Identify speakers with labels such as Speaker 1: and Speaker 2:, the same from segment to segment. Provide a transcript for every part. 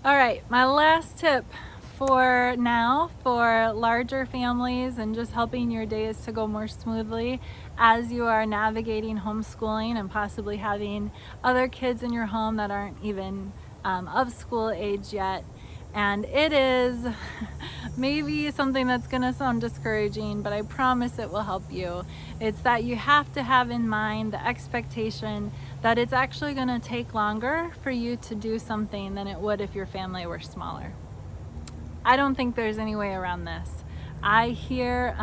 Speaker 1: All right, my last tip for now for larger families and just helping your days to go more smoothly as you are navigating homeschooling and possibly having other kids in your home that aren't even of school age yet. And it is maybe something that's going to sound discouraging, but I promise it will help you. It's that you have to have in mind the expectation that it's actually going to take longer for you to do something than it would if your family were smaller. I don't think there's any way around this. I hear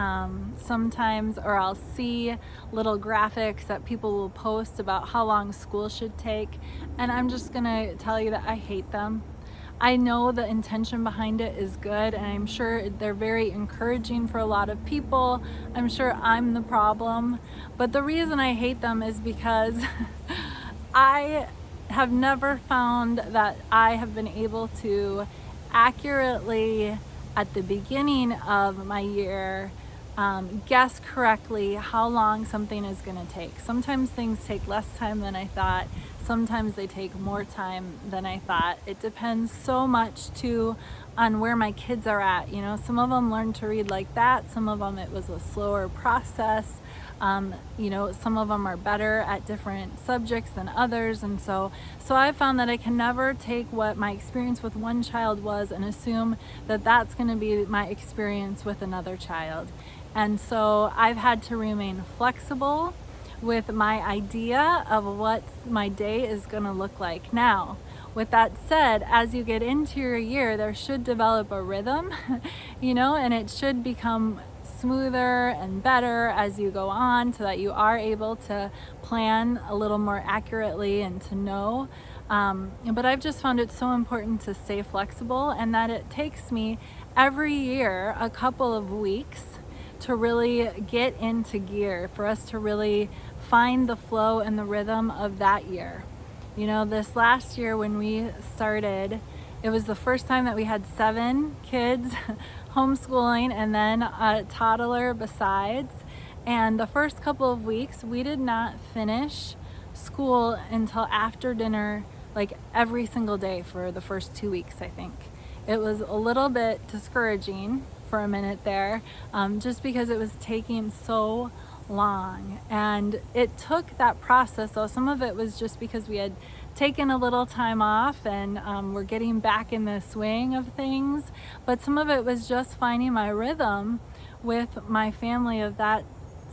Speaker 1: sometimes, or I'll see little graphics that people will post about how long school should take, and I'm just gonna tell you that I hate them. I know the intention behind it is good, and I'm sure they're very encouraging for a lot of people. I'm sure I'm the problem, but the reason I hate them is because I have never found that I have been able to accurately at the beginning of my year guess correctly how long something is going to take. Sometimes things take less time than I thought. Sometimes they take more time than I thought. It depends so much too on where my kids are at. You know, some of them learned to read like that. Some of them it was a slower process. Some of them are better at different subjects than others, and so I found that I can never take what my experience with one child was and assume that that's going to be my experience with another child. And so I've had to remain flexible with my idea of what my day is going to look like. Now, with that said, as you get into your year, there should develop a rhythm, and it should become smoother and better as you go on so that you are able to plan a little more accurately and to know. But I've just found it so important to stay flexible, and that it takes me every year a couple of weeks to really get into gear, for us to really find the flow and the rhythm of that year. This last year when we started, it was the first time that we had 7 kids homeschooling and then a toddler besides. And the first couple of weeks, we did not finish school until after dinner, like every single day for the first 2 weeks, I think. It was a little bit discouraging for a minute there, just because it was taking so long. And it took that process, though. Some of it was just because we had taken a little time off and we're getting back in the swing of things, but some of it was just finding my rhythm with my family of that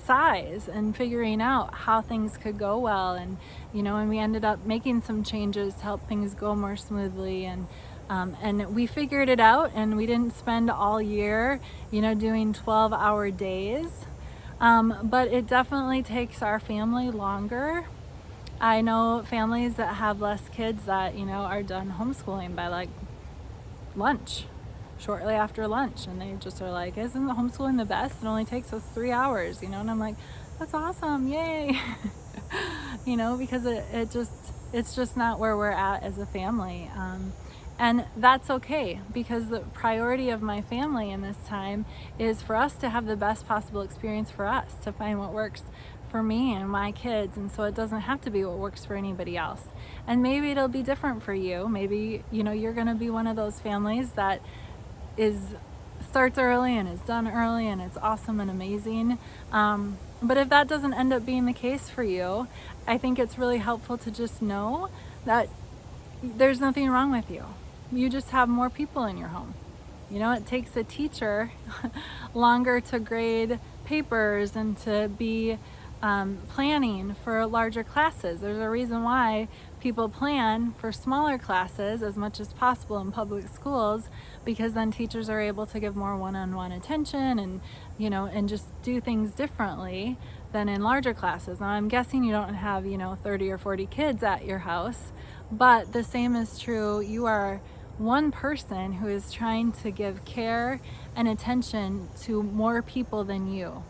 Speaker 1: size and figuring out how things could go well. And we ended up making some changes to help things go more smoothly, and we figured it out, and we didn't spend all year doing 12-hour days, but it definitely takes our family longer. I know families that have less kids that are done homeschooling by like lunch, shortly after lunch, and they just are like, isn't the homeschooling the best? It only takes us 3 hours, and I'm like, that's awesome, yay. Because it's just not where we're at as a family. And that's okay, because the priority of my family in this time is for us to have the best possible experience for us, to find what works for me and my kids. And so it doesn't have to be what works for anybody else. And maybe it'll be different for you. Maybe, you're going to be one of those families that starts early and is done early, and it's awesome and amazing. But if that doesn't end up being the case for you, I think it's really helpful to just know that there's nothing wrong with you. You just have more people in your home. It takes a teacher longer to grade papers and to be planning for larger classes. There's a reason why people plan for smaller classes as much as possible in public schools, because then teachers are able to give more one-on-one attention and and just do things differently than in larger classes. Now, I'm guessing you don't have 30 or 40 kids at your house, but the same is true. You are one person who is trying to give care and attention to more people than you.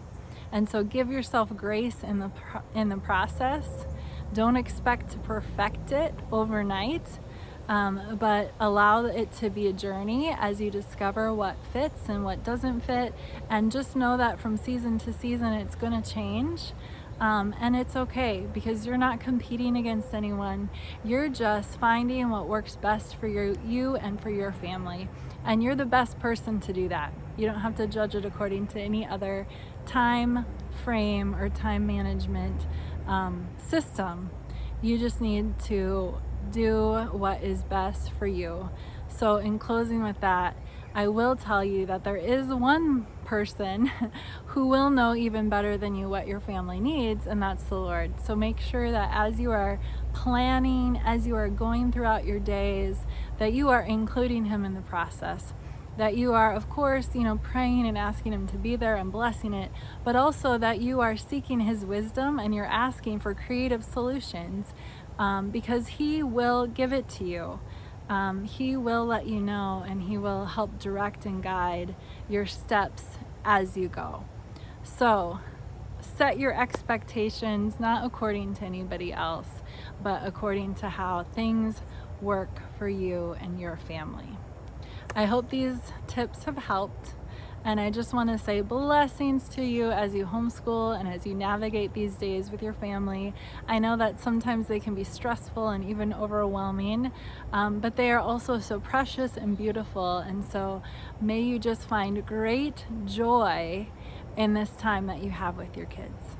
Speaker 1: And so give yourself grace in the process. Don't expect to perfect it overnight, but allow it to be a journey as you discover what fits and what doesn't fit. And just know that from season to season, it's going to change. And it's okay because you're not competing against anyone. You're just finding what works best for you and for your family. And you're the best person to do that. You don't have to judge it according to any other time frame or time management system. You just need to do what is best for you. So in closing with that, I will tell you that there is one person who will know even better than you what your family needs, and that's the Lord. So make sure that as you are planning, as you are going throughout your days, that you are including Him in the process. That you are, of course, praying and asking Him to be there and blessing it, but also that you are seeking His wisdom and you're asking for creative solutions, because He will give it to you. He will let you know, and He will help direct and guide your steps as you go. So set your expectations not according to anybody else, but according to how things work for you and your family. I hope these tips have helped, and I just want to say blessings to you as you homeschool and as you navigate these days with your family. I know that sometimes they can be stressful and even overwhelming, but they are also so precious and beautiful, and so may you just find great joy in this time that you have with your kids.